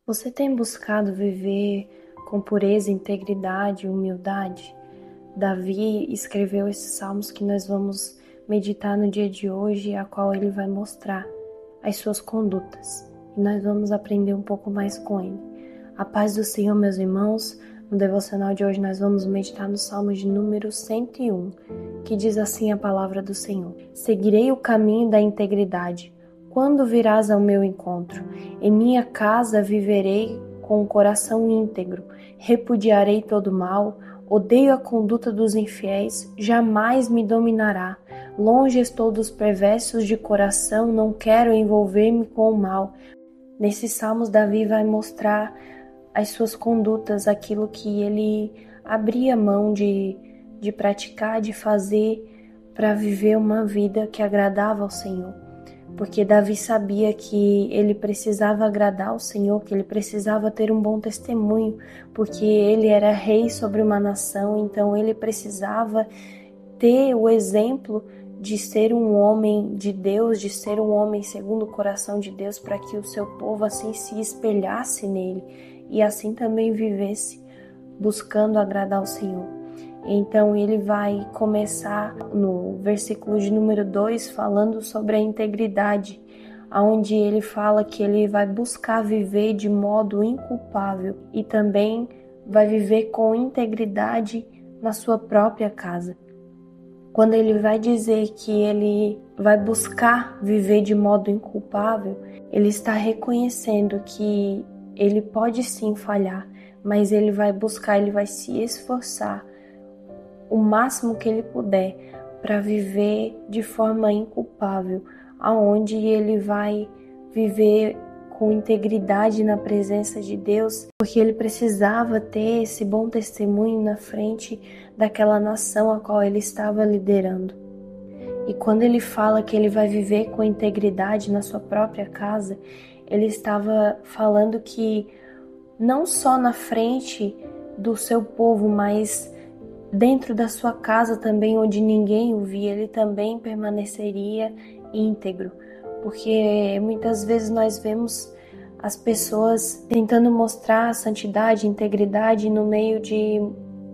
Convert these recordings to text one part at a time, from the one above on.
Você tem buscado viver com pureza, integridade e humildade? Davi escreveu esses salmos que nós vamos meditar no dia de hoje, a qual ele vai mostrar as suas condutas. E nós vamos aprender um pouco mais com ele. A paz do Senhor, meus irmãos. No devocional de hoje nós vamos meditar no Salmo de número 101, que diz assim a palavra do Senhor: Seguirei o caminho da integridade. Quando virás ao meu encontro? Em minha casa viverei com o coração íntegro. Repudiarei todo mal. Odeio a conduta dos infiéis. Jamais me dominará. Longe estou dos perversos de coração. Não quero envolver-me com o mal. Nesses salmos, Davi vai mostrar as suas condutas, aquilo que ele abria mão de praticar, de fazer para viver uma vida que agradava ao Senhor. Porque Davi sabia que ele precisava agradar ao Senhor, que ele precisava ter um bom testemunho, porque ele era rei sobre uma nação, então ele precisava ter o exemplo de ser um homem de Deus, de ser um homem segundo o coração de Deus, para que o seu povo assim se espelhasse nele e assim também vivesse buscando agradar ao Senhor. Então ele vai começar no versículo de número 2 falando sobre a integridade, onde ele fala que ele vai buscar viver de modo inculpável e também vai viver com integridade na sua própria casa. Quando ele vai dizer que ele vai buscar viver de modo inculpável, ele está reconhecendo que ele pode sim falhar, mas ele vai buscar, ele vai se esforçar o máximo que ele puder para viver de forma inculpável, aonde ele vai viver com integridade na presença de Deus, porque ele precisava ter esse bom testemunho na frente daquela nação a qual ele estava liderando. E quando ele fala que ele vai viver com integridade na sua própria casa, ele estava falando que não só na frente do seu povo, mas dentro da sua casa também, onde ninguém o via, ele também permaneceria íntegro. Porque muitas vezes nós vemos as pessoas tentando mostrar santidade, integridade no meio de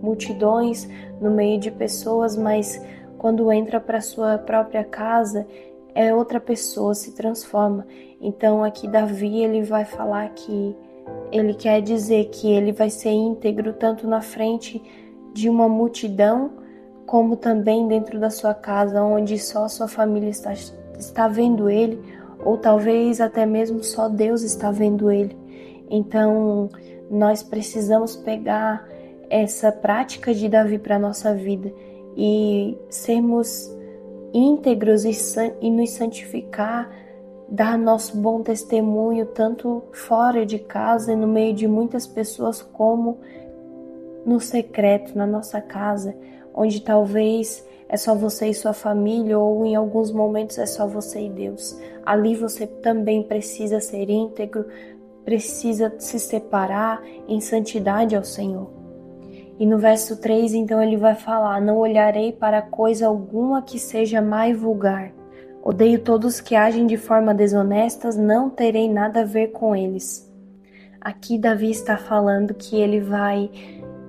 multidões, no meio de pessoas, mas quando entra para sua própria casa, é outra pessoa, se transforma. Então aqui Davi ele vai falar que ele quer dizer que ele vai ser íntegro tanto na frente de uma multidão, como também dentro da sua casa, onde só a sua família está vendo ele, ou talvez até mesmo só Deus está vendo ele. Então nós precisamos pegar essa prática de Davi para a nossa vida e sermos íntegros e nos santificar, dar nosso bom testemunho tanto fora de casa e no meio de muitas pessoas, como no secreto, na nossa casa, onde talvez é só você e sua família, ou em alguns momentos é só você e Deus. Ali você também precisa ser íntegro, precisa se separar em santidade ao Senhor. E no verso 3, então, ele vai falar: Não olharei para coisa alguma que seja má e vulgar. Odeio todos que agem de forma desonesta, não terei nada a ver com eles. Aqui Davi está falando que ele vai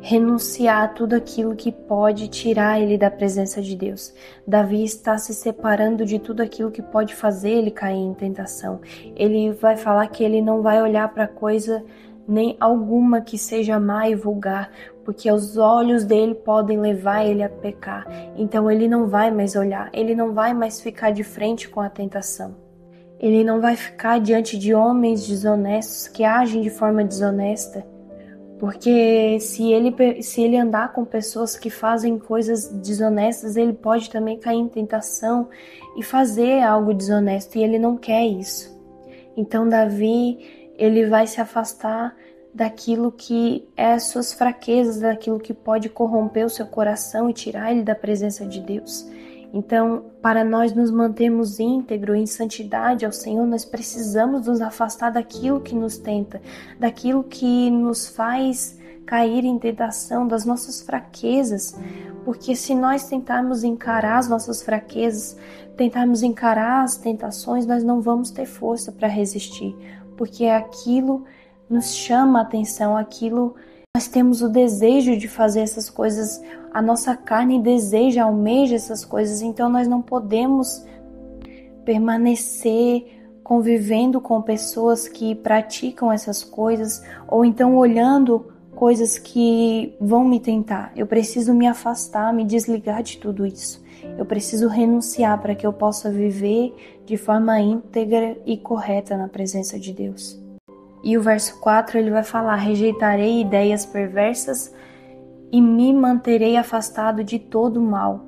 renunciar a tudo aquilo que pode tirar ele da presença de Deus. Davi está se separando de tudo aquilo que pode fazer ele cair em tentação. Ele vai falar que ele não vai olhar para coisa nem alguma que seja má e vulgar, porque os olhos dele podem levar ele a pecar. Então ele não vai mais olhar, ele não vai mais ficar de frente com a tentação. Ele não vai ficar diante de homens desonestos que agem de forma desonesta, porque se ele andar com pessoas que fazem coisas desonestas, ele pode também cair em tentação e fazer algo desonesto, e ele não quer isso. Então Davi, ele vai se afastar daquilo que é as suas fraquezas, daquilo que pode corromper o seu coração e tirar ele da presença de Deus. Então, para nós nos mantermos íntegros em santidade ao Senhor, nós precisamos nos afastar daquilo que nos tenta, daquilo que nos faz cair em tentação, das nossas fraquezas. Porque se nós tentarmos encarar as nossas fraquezas, tentarmos encarar as tentações, nós não vamos ter força para resistir, porque aquilo nos chama a atenção, aquilo nós temos o desejo de fazer essas coisas, a nossa carne deseja, almeja essas coisas, então nós não podemos permanecer convivendo com pessoas que praticam essas coisas, ou então olhando coisas que vão me tentar. Eu preciso me afastar, me desligar de tudo isso. Eu preciso renunciar para que eu possa viver de forma íntegra e correta na presença de Deus. E o verso 4 ele vai falar: rejeitarei ideias perversas e me manterei afastado de todo mal.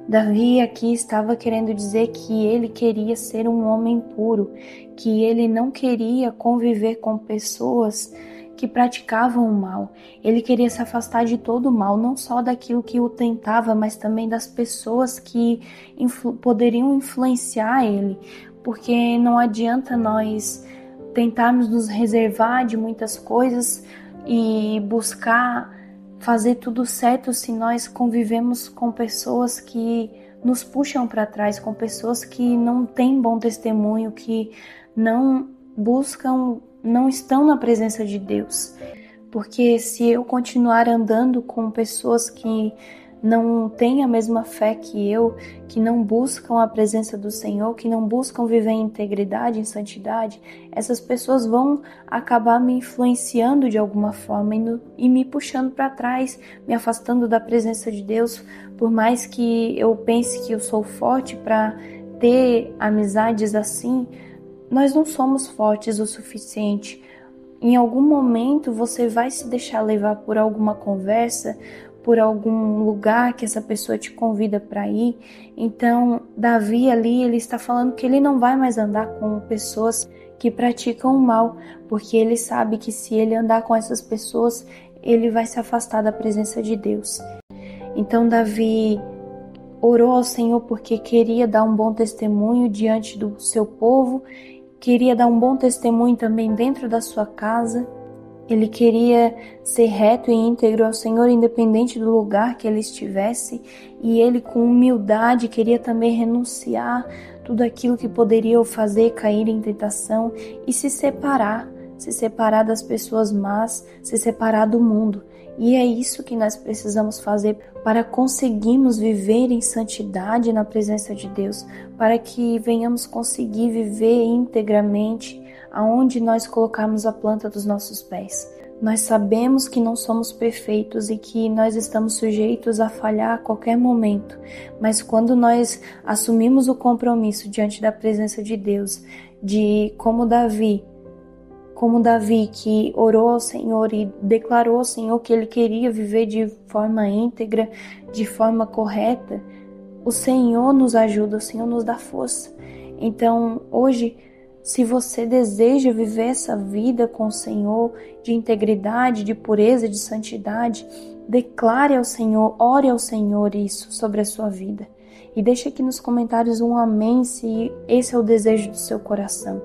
Davi aqui estava querendo dizer que ele queria ser um homem puro, que ele não queria conviver com pessoas que praticavam o mal. Ele queria se afastar de todo o mal, não só daquilo que o tentava, mas também das pessoas que poderiam influenciar ele, porque não adianta nós tentarmos nos reservar de muitas coisas e buscar fazer tudo certo se nós convivemos com pessoas que nos puxam para trás, com pessoas que não têm bom testemunho, que não buscam, não estão na presença de Deus. Porque se eu continuar andando com pessoas que não têm a mesma fé que eu, que não buscam a presença do Senhor, que não buscam viver em integridade, em santidade, essas pessoas vão acabar me influenciando de alguma forma e me puxando para trás, me afastando da presença de Deus. Por mais que eu pense que eu sou forte para ter amizades assim, nós não somos fortes o suficiente. Em algum momento você vai se deixar levar por alguma conversa, por algum lugar que essa pessoa te convida para ir. Então, Davi ali, ele está falando que ele não vai mais andar com pessoas que praticam o mal, porque ele sabe que se ele andar com essas pessoas, ele vai se afastar da presença de Deus. Então, Davi orou ao Senhor porque queria dar um bom testemunho diante do seu povo, queria dar um bom testemunho também dentro da sua casa. Ele queria ser reto e íntegro ao Senhor, independente do lugar que ele estivesse, e ele com humildade queria também renunciar tudo aquilo que poderia o fazer cair em tentação e se separar das pessoas más, se separar do mundo. E é isso que nós precisamos fazer para conseguirmos viver em santidade na presença de Deus, para que venhamos conseguir viver integramente aonde nós colocarmos a planta dos nossos pés. Nós sabemos que não somos perfeitos e que nós estamos sujeitos a falhar a qualquer momento, mas quando nós assumimos o compromisso diante da presença de Deus, de como Davi que orou ao Senhor e declarou ao Senhor que ele queria viver de forma íntegra, de forma correta, o Senhor nos ajuda, o Senhor nos dá força. Então, hoje, se você deseja viver essa vida com o Senhor, de integridade, de pureza, de santidade, declare ao Senhor, ore ao Senhor isso sobre a sua vida. E deixe aqui nos comentários um amém se esse é o desejo do seu coração.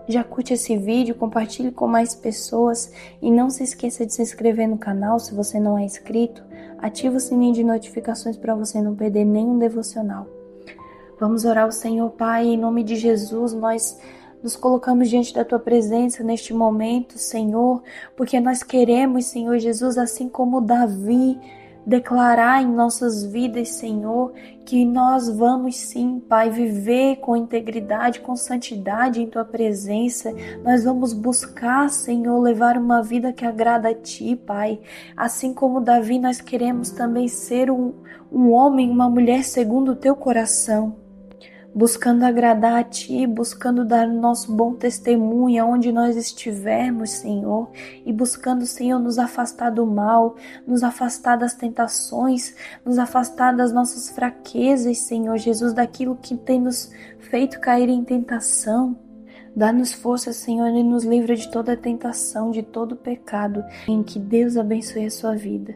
Já curte esse vídeo, compartilhe com mais pessoas e não se esqueça de se inscrever no canal se você não é inscrito. Ative o sininho de notificações para você não perder nenhum devocional. Vamos orar ao Senhor. Pai, em nome de Jesus, nós nos colocamos diante da Tua presença neste momento, Senhor, porque nós queremos, Senhor Jesus, assim como Davi, declarar em nossas vidas, Senhor, que nós vamos sim, Pai, viver com integridade, com santidade em Tua presença. Nós vamos buscar, Senhor, levar uma vida que agrada a Ti, Pai. Assim como Davi, nós queremos também ser um homem, uma mulher segundo o Teu coração, buscando agradar a Ti, buscando dar o nosso bom testemunho aonde nós estivermos, Senhor, e buscando, Senhor, nos afastar do mal, nos afastar das tentações, nos afastar das nossas fraquezas, Senhor Jesus, daquilo que tem nos feito cair em tentação. Dá-nos força, Senhor, e nos livra de toda tentação, de todo pecado, em que Deus abençoe a sua vida.